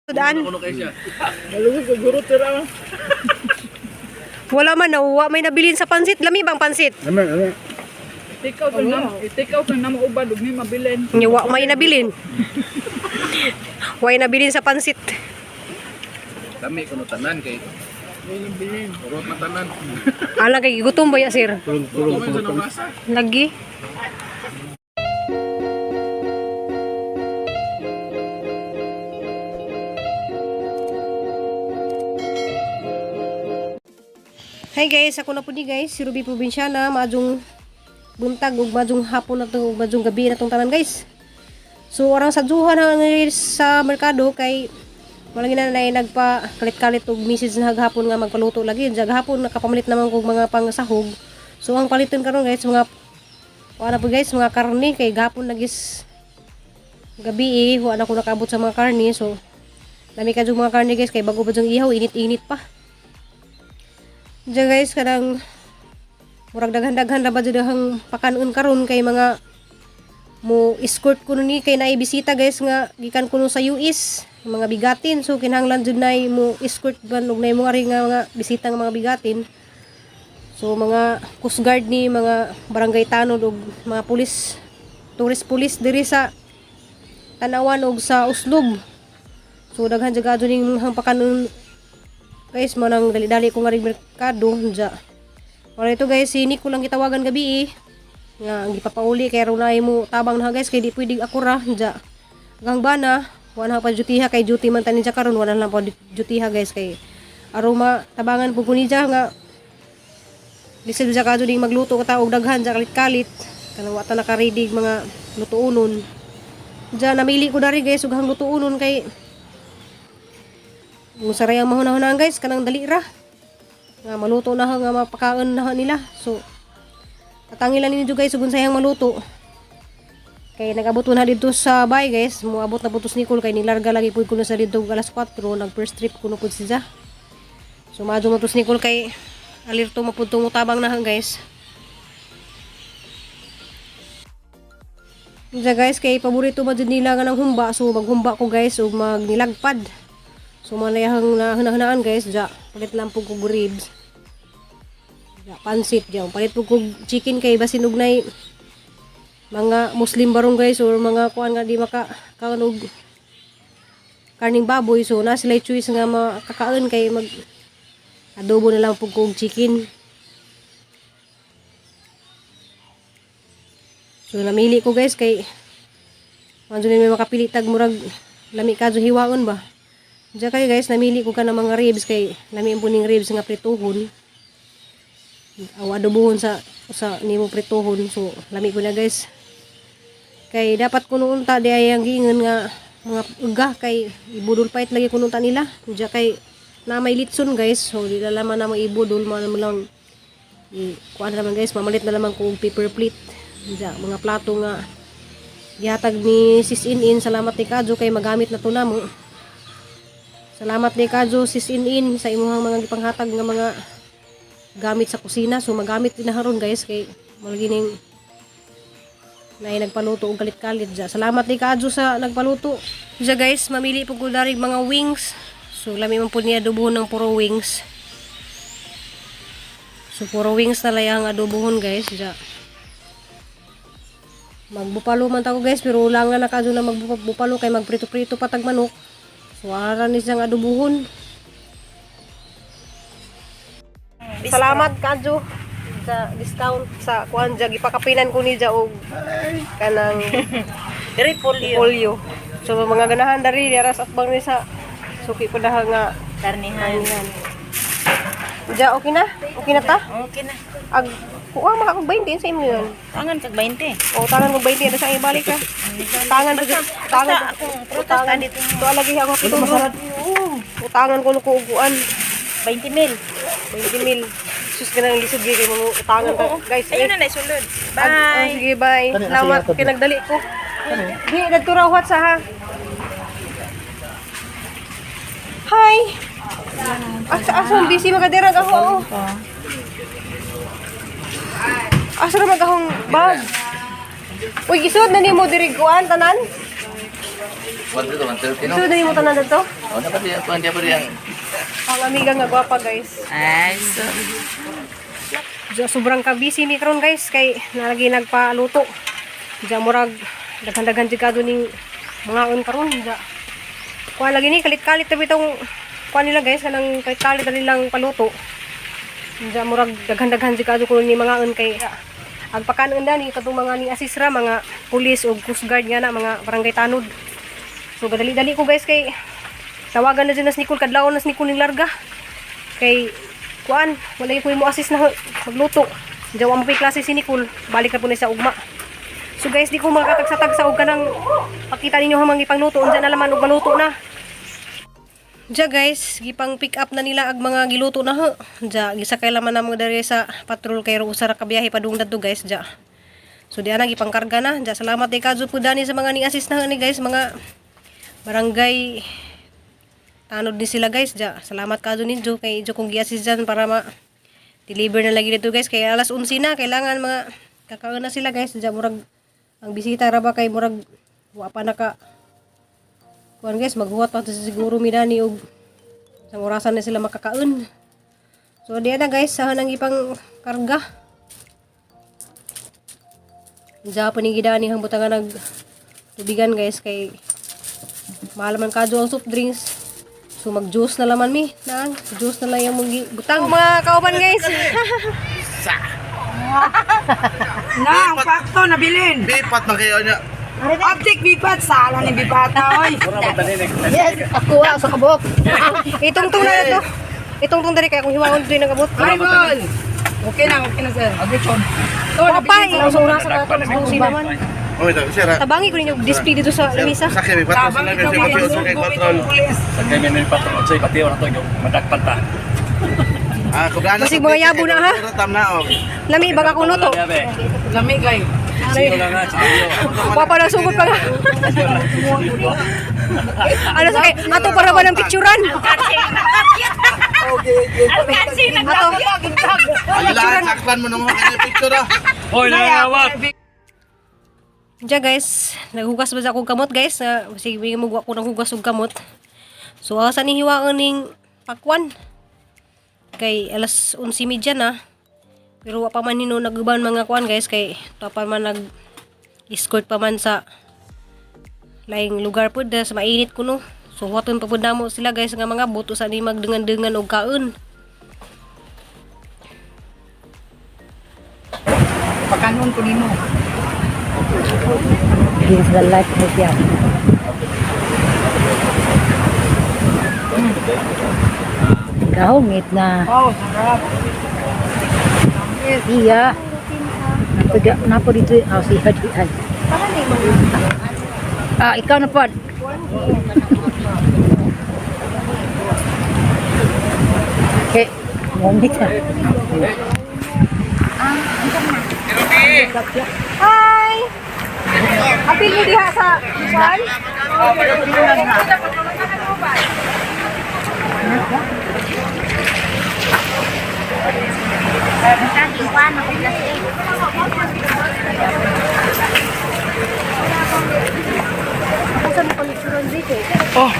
Sudaan. Malugod ka guro tira. Wala man nawa may nabilin sa pansit. Lami bang pansit? Ama. Itikaw to na maubad ug ni mabilin. Wa may nabilin. Way nabilin sa pansit. Dami kuno tanan kay urot matanan. Alang kay gutom ba ya sir? Tulong sa nabasa. Lagi. Hi guys, ako na po di guys, si Ruby Provinciana, maadjong buntag ug maadjong hapon na to ug maadjong gabi na tong tanan guys. So arang sadjuhan sa merkado kay malagi na nagpa kalit-kalit og message na hagahapon nga magpaluto lagi. Jag hapon nakapamalit naman kog mga pangsahog. So ang paliton karon guys mga wala po guys mga karne kay gahapon nagis gabi wala ko nakaabot sa mga karne. So dami ka mga karne guys kay bago pa jung ihaw init-init pa. Diyan guys, kadang murag daghan-daghan ra ba dahang pakanon karon kay mga mo escort kuno ni kay naay bisita guys nga gikan kuno sa US, mga bigatin. So kinahanglan jud nay mo escort ban og nay mo ari nga mga bisita nga mga bigatin. So mga Coast Guard ni mga barangay tanod og mga pulis, tourist police diri sa Tanawan og sa Uslob. So daghan jud ning mga pakanon guys, mo nang dali-dali ko nga rin merkado dya. Wala ito guys, si Nico lang gitawagan gabi nga gipapauli kay runay mo tabang na guys kay di pwede ako ra dya. Gang bana, wala pa jutiha kay duty man tanin dya karon wala lang pa jutiha guys kay aroma tabangan pug ni dya nga lisod dya kadto ding magluto ka og daghan dya kalit-kalit. Kanang wa ta naka-ready mga lutuonon. Dya namili ko dari guys ug hang lutuonon kay musarayang mahuna-hunaan guys kanang dali ra nga maluto na nga mapakaon na nila. So tatangilan ninyo guys ug unsayang maluto kay nagabot na dito sa bay guys. Moabot na putos Nicole kay nilarga lagi pud kuno sa dito alas 4 nag first trip kuno pud siya. So maadto mo tos Nicole kay alirto mapudtong utabang na guys. Diya guys kay paborito ba jud nila nga nang humba. So maghumba ko guys ug magnilagpad. So manayahang nahanaan guys, dya palit lang po kog ribs. Dya pansit dya, palit po kog chicken kay basin og nay mga Muslim barong guys or mga kuan nga di maka kanog karning baboy. So na sila choice nga makakaon kay mag adobo na lang po kog chicken. So namili ko guys kay manjo ni may makapili tag murag lami kadto hiwaon ba. Diyan kayo guys, namili ko ka ng mga ribs kay lami po ning ribs nga prituhon. Aw adobohon sa nimo prituhon. So lami ko na guys. Kay dapat kuno unta di ay ang gingon nga mga uga kay ibudol pait lagi kuno unta nila. Diyan kay na may litson guys. So di na laman na maibudol mo lang kuan naman guys, mamalit na lamang ko og paper plate. Diyan mga plato nga gihatag ni Sis In. Salamat ni Kadjo kay magamit na to namo. Salamat ni Kadjo Sis In sa imuhang mga gipanghatag nga mga gamit sa kusina. So magamit din na haron guys kay malagi ning nay nagpaluto og kalit-kalit dya. Salamat ni Kadjo sa nagpaluto. Dya guys, mamili po ko dari mga wings. So lami man po niya adobohon ng puro wings. So puro wings na layang adobohon guys dya. Magbupalo man ta ko guys pero ulangan na Kadjo na magbupalo kay magprito-prito patag manok. So, ara ni siyang adubuhon. Salamat Kadjo sa discount sa kuan dya gipakapinan ko ni dya og kanang polio. So mga ganahan dari diaras at bang ni sa suki pa daha nga karnihan. Dya okay na? Okay na ta? Okay na. Ag kuha maka kog 20 sa imo yun. Tangan kag 20. O tangan kog 20 ada sa ibalik ka. Tangan Tangan dito. To lagi ako pitulog. Utangan ko ko uguan 20 mil. 20 mil. Sus ka nang lisod gigi mo utangan ka guys. Ayun na sulod. Oh, Bye. sige bye. Salamat kinagdali ko. Di nagturaw what sa ha. Hi. Asa busy magadirag ako. Asa ra magahong bag. Uy gisod na nimo diri kuan tanan? 1 to 130 no. Ito na yung tanan dito. Oh, dapat dia pang dia beri yang Ang amiga nga gwapa guys. Ay, so. Sobrang kabisi mi karon guys kay nalagi nagpaluto. Diya murag daghan-daghan jigado ning mga on karon diya. Kuha lagi ni kalit-kalit tabi tong kuha nila guys kanang kalit-kalit na nilang paluto. Diya murag daghan-daghan jigado ko ni mga on kay ang pakanon ni katong mga ni asisra mga pulis o coast guard nga na mga barangay tanod. So gadali-dali ko guys kay tawagan na dyan na Nicole kadlaw na Nicole ning larga. Kay kuan wala yung mo assist na magluto. Diya wa mo pay klase si Nicole balik na po ni sa ugma. So guys, di ko makatagsa-tagsa og kanang pakita ninyo hamang ipangluto unsa na laman og maluto na. Diya guys, gipang pick up na nila ag mga giluto na ho. Diya gisakay laman na mo diri sa patrol kay ro usa ra ka biyahe padung dadto guys diya. So di ana gipang karga na. Diya salamat kay kadto po dani sa mga ni-assist na ni guys, mga barangay tanod ni sila guys diya. Salamat kadto ninyo kay idyo kong gi-assist dyan para ma-deliver na lagi dito guys kay alas 11 na kailangan mga kakaon na sila guys diya murag ang bisita ra ba kay murag wa pa naka kuan guys maghuwat pa to siguro midani og sang orasan na sila makakaon. So diya na guys sa nang ipang karga. Diya pa ni gidani hang butangan nag tubigan guys kay mahal man kadto ang soft drinks. So mag-juice na laman mi naan juice na lang yung butang mga kauban guys. Na, ang pakto nabilin. bipat man kayo niya. Optic bipat sala ni bibata oy. Yes, ako sa kabok. Itong na ito. Itong dari kaya kung hiwangon dito ng kabot. Bible. Okay na sir. Agreson. Papa, sa orasan na ito, nagdusi naman. Oh, ito, sir. Tabangi ko ninyo display dito sa lamisa. Sakay bipat sila kasi mafioso kay patrol. Kaya may nilipatron sa ipatiyo na ito yung madagpat pa. Ah, kubrana. Basig mga yabo na ha. Tam na oh. Lami, baga kuno to. Lami kay. Sino lang nga, sino. Papa na sugod pa nga. Ano sa kay, ato para ba ng picturean? Ato. Ala, sakpan mo nung mga picture ah. Hoy, nangangawat! Diya guys, naghugas ba sa akong kamot guys? Sige, mugwa ko ng hugas og kamot. So, asa ni hiwaon ning pakwan? Kay alas 11:30 na. Pero wa pa man hino naguban mga kuan guys kay to pa man nag-escort pa man sa laing lugar pud sa mainit kuno. So waton pa pud namo sila guys nga mga boto sa ni magdengan-dengan og kaon. Pakanon ko nimo. This is the life of the Kahungit na. Oh, sarap. Iya. Napa dito? Oh, si Hadian. Ah, ikaw na po. Okay. Ngomit na. Hi. Apil mo diha sa kuan? Oh,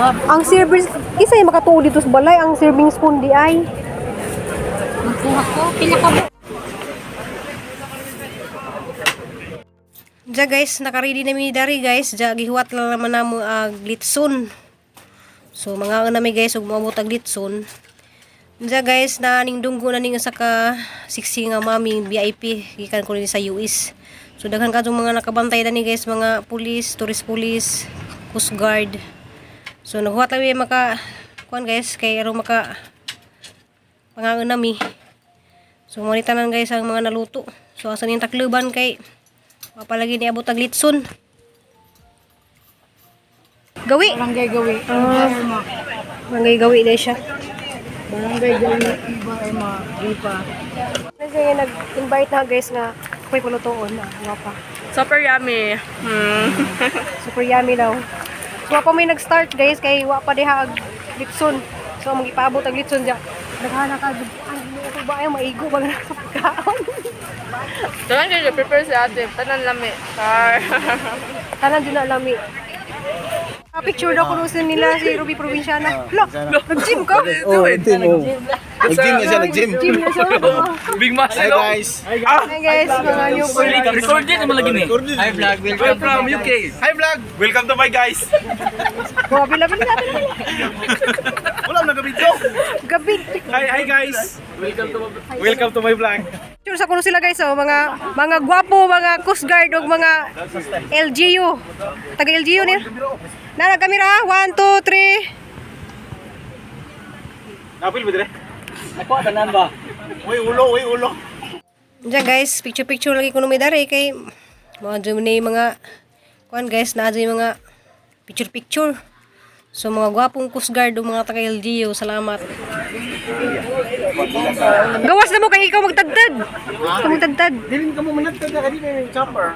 Ang serving isa yung makatuo dito sa balay ang serving spoon di ay. Diya guys, naka-ready na mi dari guys. Diya gihuwat lang naman namo glitson. So mga nami guys ug moabot ang glitson. Diya guys na ning dunggo na ning usa ka siksi nga mami VIP gikan ko ni sa US. So daghan kadtong mga nakabantay dani guys, mga pulis, tourist police, coast guard. So naghuwat lang maka kuan guys kay aron maka pangangon nami. So mo ni tanan guys ang mga naluto. So asa ning takluban kay mapalagi ni abot ang litson. Gawi. barangay gawi. Barangay gawi na siya. Barangay gawi iba ay ma-ipa. Kasi nag-invite na guys nga ako'y pulutuon na. Wapa. Super yummy. Super yummy daw. So wapa may nag-start guys kay wapa diha ag litson. So magipaabot ang litson diya. Naghana ka ay ito ba ay maigo ba na sa pagkaon. Tanan kayo prepare si ate. Tanan lami. Char. Tanan din na lami. Picture daw ko sa nila si Ruby Provinciana. Hala, nag-gym ka? Oh, nag-gym na siya, nag-gym. Gym na siya. Big Mac, Hi guys. Hi guys, mga new Record din naman lagi ni. Hi vlog, I'm from UK. Hi vlog. Welcome to my guys. Grabe lang natin. Wala na video. Gabi. Hi guys. Welcome to my vlog. Picture sa kuno sila guys, oh, mga gwapo, mga Coast Guard ug mga LGU. Taga LGU ni. Nara kamera, 1 2 3. Napil ba dire? Ako tanan ba? Uy ulo. Diyan guys, picture lagi kuno may dare kay mga Gemini mga kuan guys, na mga picture. So mga gwapong Coast Guard ug mga taga LGU, salamat. Gawas na mo kay ikaw magtagtad. Ikaw magtagtad. Dilin ka mo manatad na kanina yung chopper.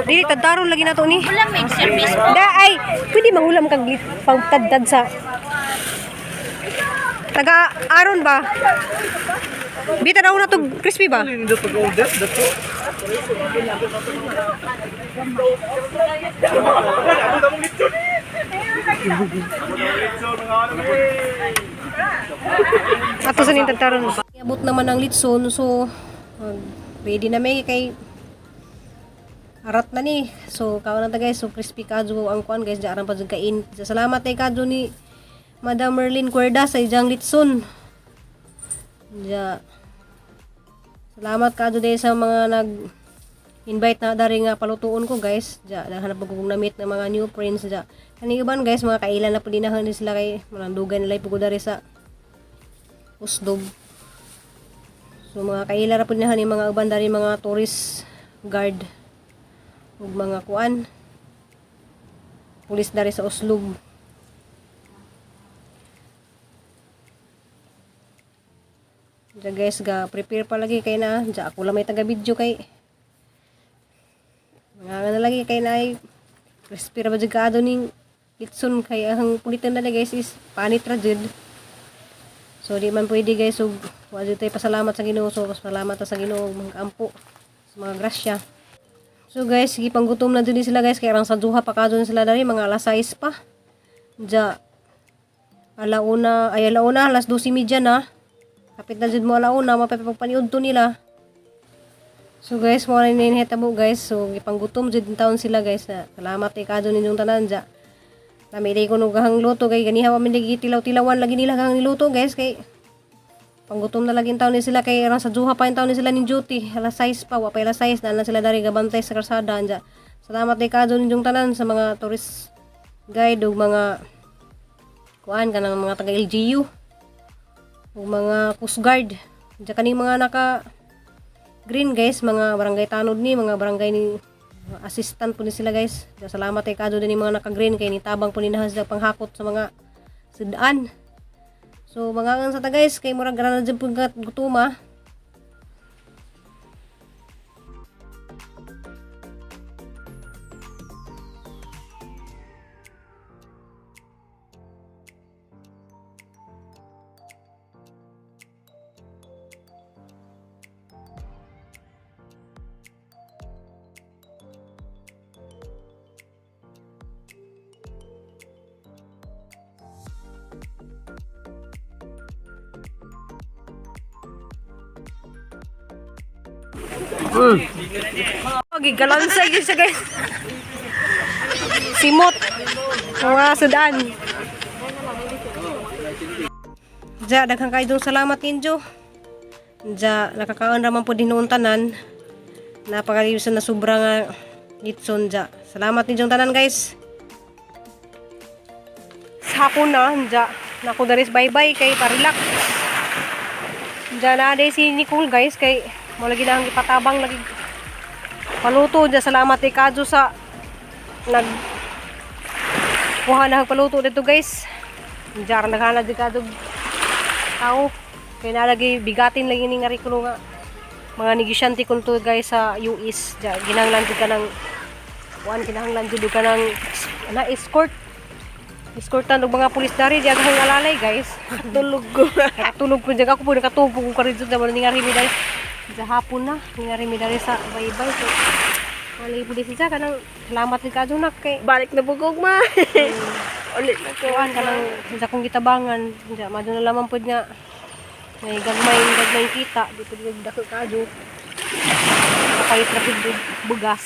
Dili tadtaron lagi nato ni. Wala may service po. Da ay, pwede mangulam kag pagtadtad sa taga aron ba? Bita daw na to crispy ba? Hindi to go death, dato. Ato sa ning tadtaron. Abot naman ang litson so ready na may kay arat na ni. So kawan na ta guys, so crispy kadyo ang kuan guys, diaran pa jud kain. Salamat kay kadyo ni Madam Merlin Cuerda sa ijang litson. Ja. Salamat kadyo day sa mga nag-invite na dari nga palutuon ko guys. Ja, hanap ko kung na-meet ng mga new friends ja. Kani iban guys, mga kailan na pud dinahan sila kay manandugan nila pud dari sa Usdob. So mga kailan na pud dinahan ni mga uban dari mga tourist guard ug mga kuan pulis dari sa Uslob. Ja guys, ga prepare pa lagi kay na ja ako lang may taga video kay mga na lagi kay na ay crispy ra ba jud kaado ning litson kay ang pulitan na guys is panit ra jud. So di man pwede guys, so wa jud tay pasalamat sa Ginoo, so salamat ta sa Ginoo mga ampo sa mga grasya. So guys, sige panggutom na din sila guys, kaya rang sa duha pa kadon sila dari mga alas 6 pa. Ja alauna, alas 12:30 na. Kapit na jud mo alauna, mapapagpaniud to nila. So guys, mo na ninihitabo guys. So gipanggutom jud taon sila guys. Salamat kay kadon ninyong tanan ja. Nami day ko nugahang luto kay ganiha wa man tilaw-tilawan lagi nila kang niluto guys kay panggutom na laging taon ni sila kay rang sa duha pa yung taon ni sila ni duty. Alas 6 pa, wa pa alas 6 na sila dari gabantay sa karsada anja. Salamat kay kadon ninyong tanan sa mga tourist guide ug mga kuan kanang mga taga LGU ug mga Coast Guard. Diya kaning mga naka green guys, mga barangay tanod ni, mga barangay ni assistant po ni sila guys. Diya salamat kay kadon ni mga naka green kay nitabang po ni nahas panghakot sa mga sidaan. So mga ang sa ta guys, kay murag ra na jud pud gutuma. Gigalansay gyud siya guys. Simot. Mga sudan. Ja, daghang kaayong salamat ninyo. Ja, nakakaon raman po din noon tanan. Napakaliwsan na sobra nga litson ja. Salamat ninyong tanan guys. Sa ako na, ja. Naku daris bye-bye kay parilak. Ja na day si Nicole guys kay mo lagi lang ipatabang lagi paluto ja. Salamat kay kadyo sa nag kuha na paluto dito guys. Jar naghana di kadyo tao kay nalagi bigatin lagi ning ari kuno nga mga negosyante kun to guys sa US ja. Ginanglan jud ka ng kuan, kinahanglan jud ka ng na escortan og mga pulis dari di aghang alalay guys. Tulog ko. Tulog ko jag ako po nakatubo ko karon jud na ning ari mi guys. Sa hapon na, nangyari mi dari sa baybay. So, mali po din siya, kanang salamat ni Kadunak kay Balik na bugog ma. Ulit na ko. kuan kanang sa kong gitabangan. Diya, madyo na lamang po nga. May gagmay kita. Di po din dako kadyo. Nakapalit na po bugas.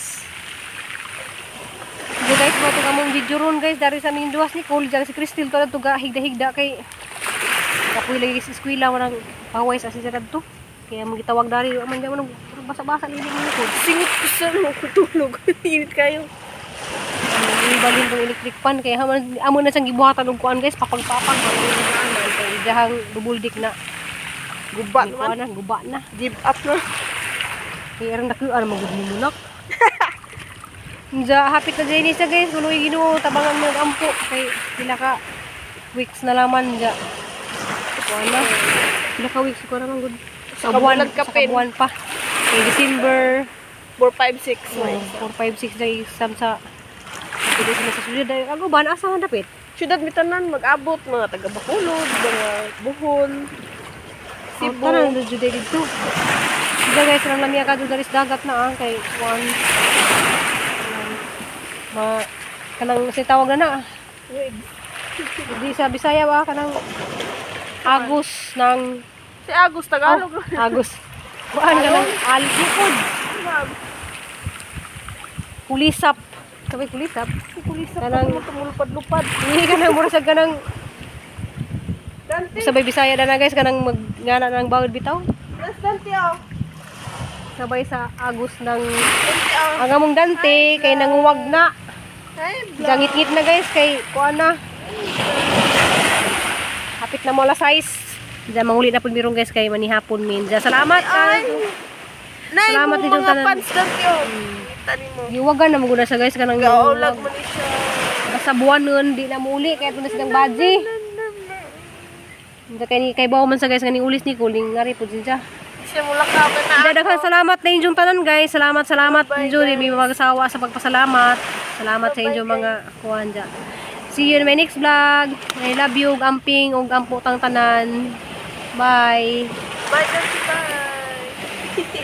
So guys, mo ito kamong video ron guys. Dari sa aming duwas ni Cole. Dari si Crystal to na ito higda-higda kay kapoy lagi sa eskwela. Walang paway sa sisirad to. Kaya magitawag dari. Amang di mo nang basa-basa liling mo Cole. Singit ko sa mo kutulog. Init kayo. Ibalin tong electric fan kaya amo na siyang gibuhatan og kuan guys papag-papag kay dahang dubuldik na Guba kuan naman. na guba na Give up na. kay aron nakuan magud ni munak Nja hapit na dyan siya guys uloy Ginoo tabangan mo og ampo kay pila ka weeks na laman nja kuan na pila ka weeks ko naman gud sa buwan kapin. pa kay December 4, 5, 6. 4, 5, 6 days sam sa pwede sila sa sulit dahil ako ba asa man dapit Syudad Mitanan mag-abot mga taga Bacolod, mga Bohol, Cebu. Cebu. Tanan na jud dito. Diba guys, nang lamia ka dito daris dagat na kay one kanang si tawag na Di sa Bisaya ba kanang Agus ng Si Agus Tagalog. Agus. Kuan ka ng alikod. Kulisap. Sabi kulisap. Kulisap Kanang- mo tumulpad-lupad. Hindi ka nang murasag ka ng Dante, sabay Bisaya na guys kanang magngana ng bawod bitaw. yes, Dante oh. Sabay sa Agus ng Dante oh. ang among Dante kay nanguwag na. Ay, Gangit-ngit na guys kay kuan na. Hapit na mo alas 6. Diyan manguli na pud mirong guys kay manihapon min. Diyan salamat Ay. Nay, Salamat mo din yung mga tanan. fans Dante oh. Tani mo. Giwagan na mo guna sa guys kanang Gaulag mo ni siya. basta buwan nun di na muli kaya ito na silang badji. Hindi kay bawo man sa guys kani ulis ni kuling ngari pud siya. Siya mula ka ba na Daghang salamat na inyong tanan guys. Salamat ninyo di mi magsawa sa pagpasalamat. Salamat sa inyong mga kuan dya. See you in my next vlog. I love you, amping ug ampo tang tanan. Bye. Bye, Dante, bye.